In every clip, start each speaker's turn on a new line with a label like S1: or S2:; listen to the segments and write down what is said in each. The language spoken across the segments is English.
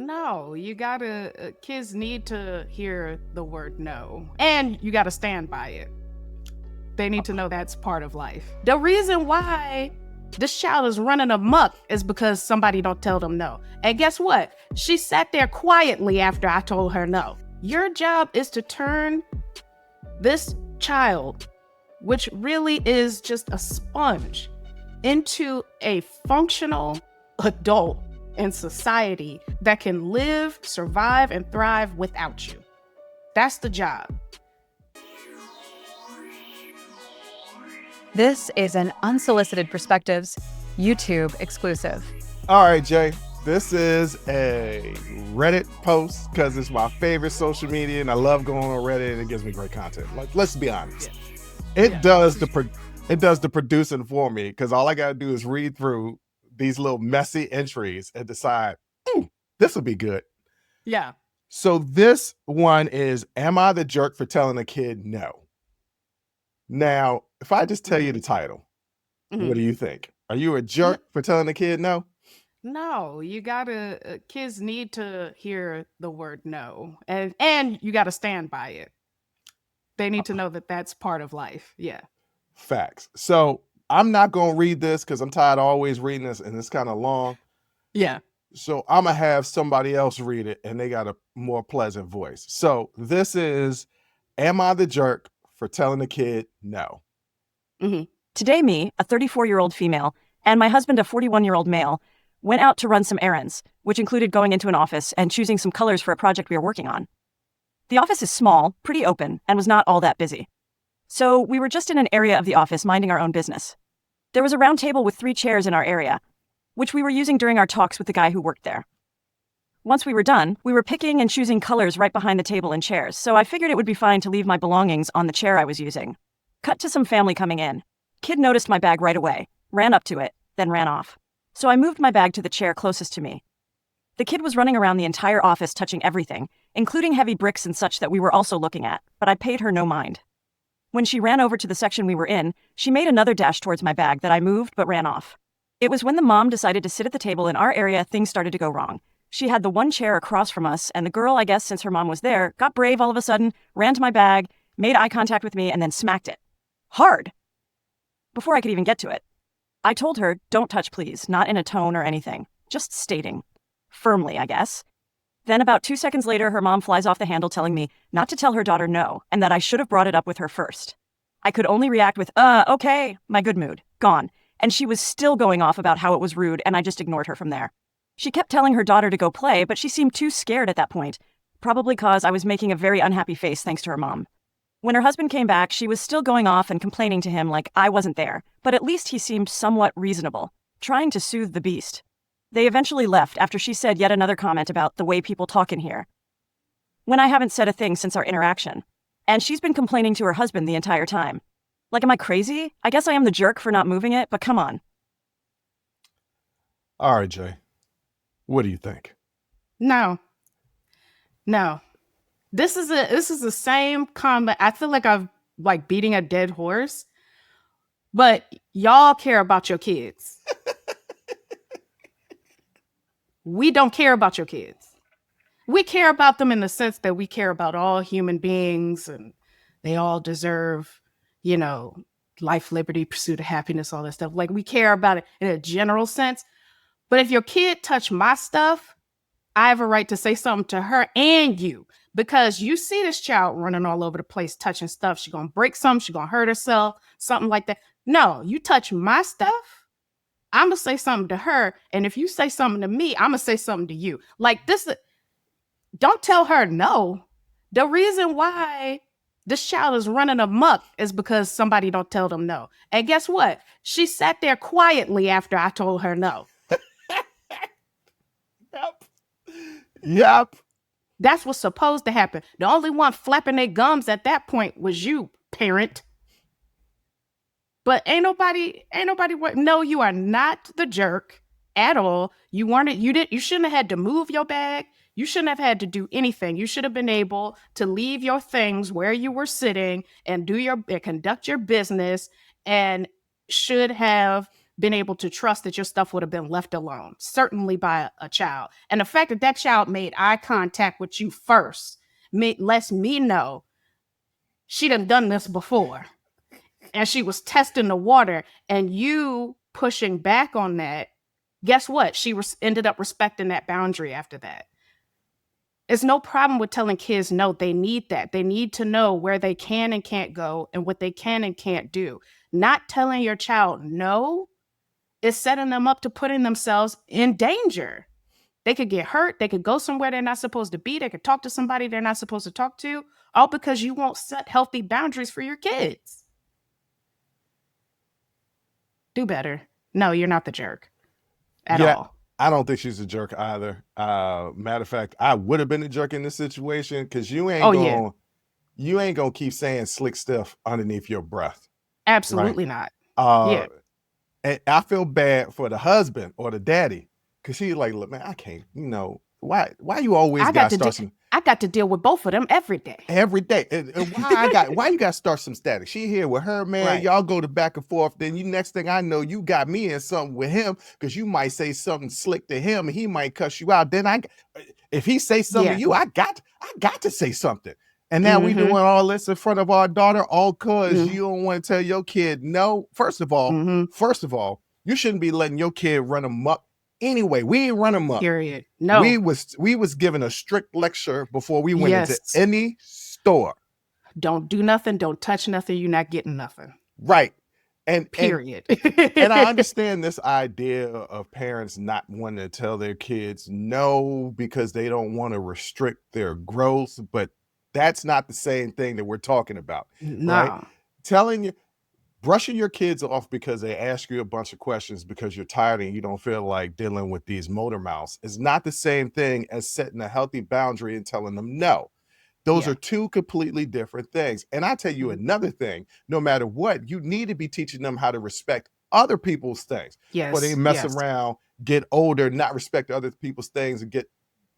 S1: No, you gotta, kids need to hear the word no. And you gotta stand by it. They need to know that's part of life. The reason why this child is running amok is because somebody don't tell them no. And guess what? She sat there quietly after I told her no. Your job is to turn this child, which really is just a sponge, into a functional adult in society that can live, survive, and thrive without you. That's the job.
S2: This is an Unsolicited Perspectives YouTube exclusive.
S3: All right, Jay, this is a Reddit post because it's my favorite social media and I love going on Reddit and it gives me great content. Like, let's be honest. It does the producing for me because all I got to do is read through these little messy entries and decide, this will be good.
S1: Yeah.
S3: So this one is, am I the jerk for telling a kid no? Now, if I just tell you the title, what do you think? Are you a jerk for telling a kid no?
S1: No, you gotta, kids need to hear the word no. And you gotta stand by it. They need to know that that's part of life. Yeah.
S3: Facts. So I'm not going to read this because I'm tired of always reading this and it's kind of long.
S1: Yeah.
S3: So I'm going to have somebody else read it and they got a more pleasant voice. So this is, am I the jerk for telling a kid no?
S4: Today, me, a 34-year-old female, and my husband, a 41-year-old male, went out to run some errands, which included going into an office and choosing some colors for a project we were working on. The office is small, pretty open, and was not all that busy. So we were just in an area of the office minding our own business. There was a round table with 3 chairs in our area, which we were using during our talks with the guy who worked there. Once we were done, we were picking and choosing colors right behind the table and chairs, so I figured it would be fine to leave my belongings on the chair I was using. Cut to some family coming in. Kid noticed my bag right away, ran up to it, then ran off. So I moved my bag to the chair closest to me. The kid was running around the entire office touching everything, including heavy bricks and such that we were also looking at, but I paid her no mind. When she ran over to the section we were in, she made another dash towards my bag that I moved but ran off. It was when the mom decided to sit at the table in our area things started to go wrong. She had the one chair across from us, and the girl, I guess since her mom was there, got brave all of a sudden, ran to my bag, made eye contact with me, and then smacked it. Hard. Before I could even get to it. I told her, don't touch please, not in a tone or anything. Just stating. Firmly, I guess. Then about 2 seconds later, her mom flies off the handle telling me not to tell her daughter no, and that I should have brought it up with her first. I could only react with, okay, my good mood, gone. And she was still going off about how it was rude, and I just ignored her from there. She kept telling her daughter to go play, but she seemed too scared at that point, probably cause I was making a very unhappy face thanks to her mom. When her husband came back, she was still going off and complaining to him like I wasn't there, but at least he seemed somewhat reasonable, trying to soothe the beast. They eventually left after she said yet another comment about the way people talk in here. When I haven't said a thing since our interaction. And she's been complaining to her husband the entire time. Like, am I crazy? I guess I am the jerk for not moving it, but come on.
S3: All right, Jay. What do you think?
S1: No. This is the same comment. I feel like I'm like beating a dead horse, but y'all care about your kids. We don't care about your kids. We care about them in the sense that we care about all human beings and they all deserve, life, liberty, pursuit of happiness, all that stuff. Like, we care about it in a general sense. But if your kid touched my stuff, I have a right to say something to her and you, because you see this child running all over the place, touching stuff. She's going to break something. She's going to hurt herself, something like that. No, you touch my stuff, I'm going to say something to her. And if you say something to me, I'm going to say something to you. Like this, don't tell her no. The reason why this child is running amok is because somebody don't tell them no. And guess what? She sat there quietly after I told her no.
S3: Yep.
S1: That's what's supposed to happen. The only one flapping their gums at that point was you, parent. But ain't nobody. No, you are not the jerk at all. You shouldn't have had to move your bag. You shouldn't have had to do anything. You should have been able to leave your things where you were sitting and conduct your business, and should have been able to trust that your stuff would have been left alone, certainly by a child. And the fact that that child made eye contact with you first lets me know she done this before. And she was testing the water, and you pushing back on that, guess what? She ended up respecting that boundary after that. It's no problem with telling kids no. They need that. They need to know where they can and can't go and what they can and can't do. Not telling your child no is setting them up to putting themselves in danger. They could get hurt. They could go somewhere they're not supposed to be. They could talk to somebody they're not supposed to talk to, all because you won't set healthy boundaries for your kids. Do better. No, you're not the jerk at all.
S3: I don't think she's a jerk either. Matter of fact, I would have been a jerk in this situation because you ain't gonna keep saying slick stuff underneath your breath.
S1: Absolutely
S3: right?
S1: not.
S3: And I feel bad for the husband or the daddy because he's like, look, man, I can't. Why you always got to start some?
S1: I got to deal with both of them every day.
S3: Every day. And why you got to start some static? She here with her man.
S1: Right.
S3: Y'all go to back and forth. Then next thing I know, you got me in something with him because you might say something slick to him and he might cuss you out. Then if he say something to you, I got to say something. And now we doing all this in front of our daughter, all cause you don't want to tell your kid no. First of all, you shouldn't be letting your kid run amok. Anyway, we ain't run them up.
S1: Period. No.
S3: We was given a strict lecture before we went into any store.
S1: Don't do nothing. Don't touch nothing. You're not getting nothing.
S3: Right. And
S1: period.
S3: And I understand this idea of parents not wanting to tell their kids no because they don't want to restrict their growth, but that's not the same thing that we're talking about.
S1: No.
S3: Right? Brushing your kids off because they ask you a bunch of questions because you're tired and you don't feel like dealing with these motor mouths is not the same thing as setting a healthy boundary and telling them no. Those are two completely different things. And I tell you another thing, no matter what, you need to be teaching them how to respect other people's things.
S1: Yes.
S3: Or they mess around, get older, not respect other people's things and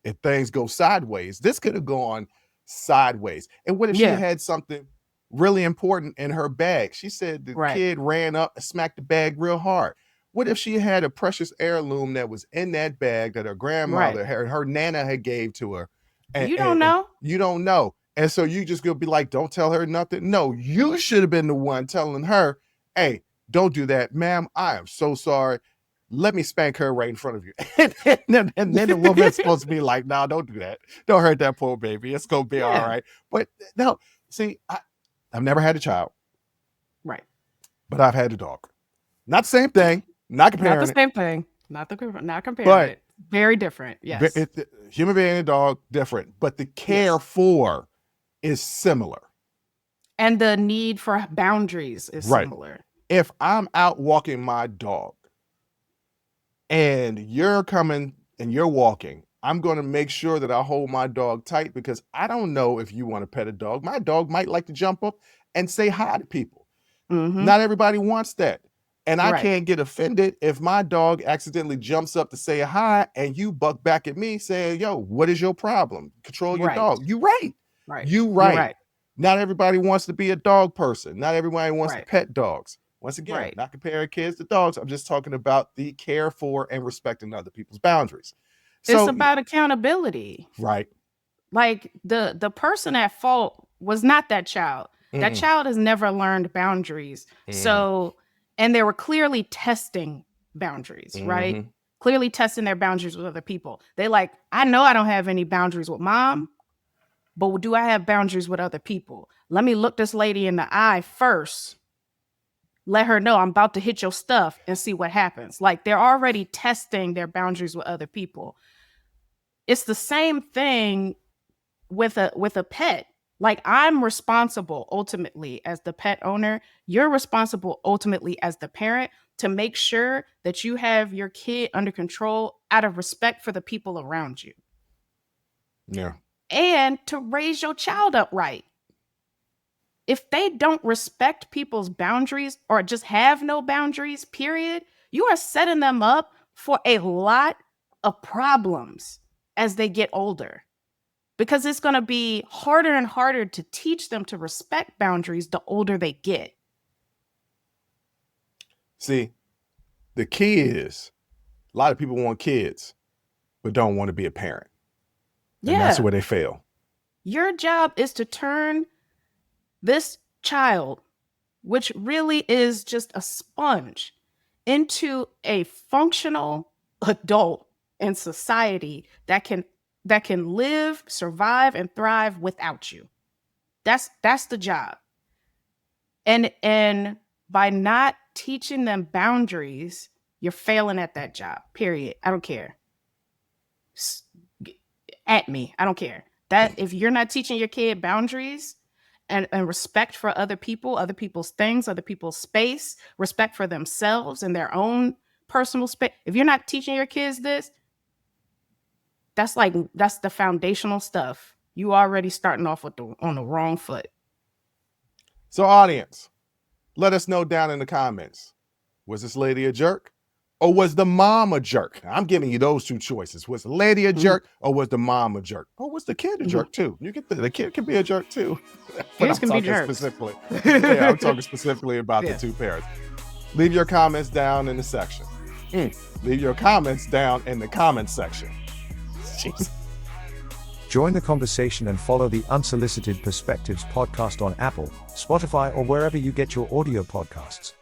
S3: if things go sideways. This could have gone sideways. And what if she had something really important in her bag? She said the kid ran up and smacked the bag real hard. What if she had a precious heirloom that was in that bag that her grandmother, her nana had gave to her? And,
S1: you don't know.
S3: You don't know. And so you just gonna be like, don't tell her nothing. No, you should have been the one telling her, hey, don't do that, ma'am. I am so sorry. Let me spank her right in front of you. and then the woman's supposed to be like, no, don't do that. Don't hurt that poor baby. It's gonna be all right. But no, see, I've never had a child.
S1: Right.
S3: But I've had a dog. Not the same thing. Not comparing
S1: Not the same thing. Not comparing it. Very different. Yes.
S3: Human being and dog, different. But the care for is similar.
S1: And the need for boundaries is similar.
S3: If I'm out walking my dog and you're coming and you're walking, I'm going to make sure that I hold my dog tight because I don't know if you want to pet a dog. My dog might like to jump up and say hi to people. Not everybody wants that. And I can't get offended if my dog accidentally jumps up to say hi and you buck back at me saying, yo, what is your problem? Control your dog. You right. You right. Not everybody wants to be a dog person. Not everybody wants to pet dogs. Once again, not comparing kids to dogs. I'm just talking about the care for and respecting other people's boundaries. So,
S1: it's about accountability.
S3: Right.
S1: Like the person at fault was not that child. That child has never learned boundaries. So, and they were clearly testing boundaries, right? Clearly testing their boundaries with other people. They like, I know I don't have any boundaries with mom, but do I have boundaries with other people? Let me look this lady in the eye first. Let her know I'm about to hit your stuff and see what happens. Like they're already testing their boundaries with other people. It's the same thing with a pet. Like I'm responsible ultimately as the pet owner. You're responsible ultimately as the parent to make sure that you have your kid under control out of respect for the people around you.
S3: Yeah.
S1: And to raise your child up right. If they don't respect people's boundaries or just have no boundaries, period, you are setting them up for a lot of problems as they get older. Because it's going to be harder and harder to teach them to respect boundaries the older they get.
S3: See, The key is a lot of people want kids, but don't want to be a parent. And
S1: Yeah.
S3: that's where they fail.
S1: Your job is to turn this child, which really is just a sponge, into a functional adult in society that can live, survive, and thrive without you. That's the job. And by not teaching them boundaries, you're failing at that job. Period. I don't care. At me. I don't care. That if you're not teaching your kid boundaries and respect for other people, other people's things, other people's space, respect for themselves and their own personal space. If you're not teaching your kids this, that's the foundational stuff. You already starting off on the wrong foot.
S3: So audience, let us know down in the comments. Was this lady a jerk? Or was the mom a jerk? I'm giving you those two choices. Was the lady a jerk or was the mom a jerk? Or was the kid a jerk too? You get the kid can be a jerk too. But
S1: Kids can be jerks.
S3: Specifically. Yeah, I'm talking specifically about the two parents. Leave your comments down in the section. Leave your comments down in the comments section. Jeez.
S5: Join the conversation and follow the Unsolicited Perspectives podcast on Apple, Spotify, or wherever you get your audio podcasts.